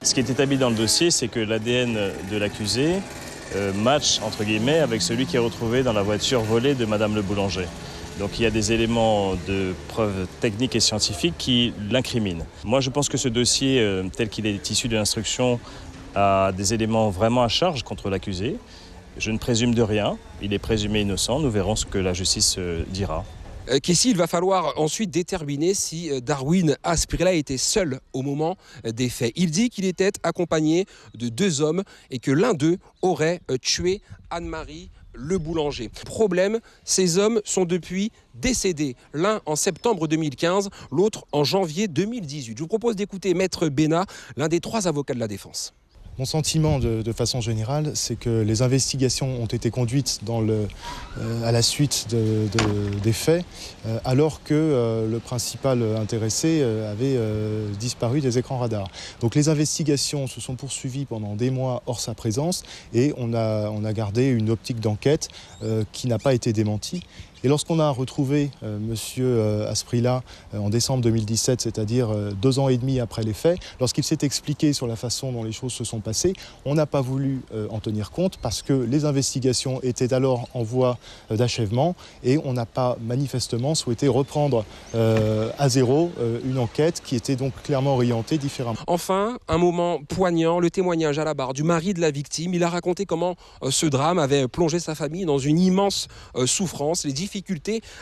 Ce qui est établi dans le dossier, c'est que l'ADN de l'accusé match, entre guillemets, avec celui qui est retrouvé dans la voiture volée de Madame le boulanger. Donc il y a des éléments de preuves techniques et scientifiques qui l'incriminent. Moi je pense que ce dossier, tel qu'il est issu de l'instruction, a des éléments vraiment à charge contre l'accusé. Je ne présume de rien, il est présumé innocent, nous verrons ce que la justice dira. Qu'ici, il va falloir ensuite déterminer si Darwin Asprilla était seul au moment des faits. Il dit qu'il était accompagné de 2 hommes et que l'un d'eux aurait tué Anne-Marie le boulanger. Problème, ces hommes sont depuis décédés. L'un en septembre 2015, l'autre en janvier 2018. Je vous propose d'écouter Maître Bénat, l'un des 3 avocats de la défense. Mon sentiment, de façon générale, c'est que les investigations ont été conduites à la suite des faits, alors que le principal intéressé avait disparu des écrans radars. Donc les investigations se sont poursuivies pendant des mois hors sa présence et on a gardé une optique d'enquête qui n'a pas été démentie. Et lorsqu'on a retrouvé monsieur Asprilla en décembre 2017, c'est-à-dire 2 ans et demi après les faits, lorsqu'il s'est expliqué sur la façon dont les choses se sont passées, on n'a pas voulu en tenir compte parce que les investigations étaient alors en voie d'achèvement et on n'a pas manifestement souhaité reprendre à zéro une enquête qui était donc clairement orientée différemment. Enfin, un moment poignant, le témoignage à la barre du mari de la victime. Il a raconté comment ce drame avait plongé sa famille dans une immense souffrance, les difficultés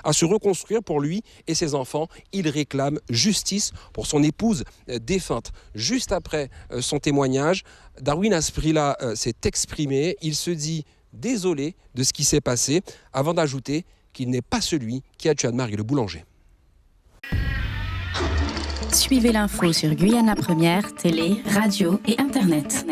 à se reconstruire pour lui et ses enfants. Il réclame justice pour son épouse défunte. Juste après son témoignage, Darwin Asprilla s'est exprimé. Il se dit désolé de ce qui s'est passé, avant d'ajouter qu'il n'est pas celui qui a tué Anne-Marie le boulanger. Suivez l'info sur Guyana Première, télé, radio et Internet.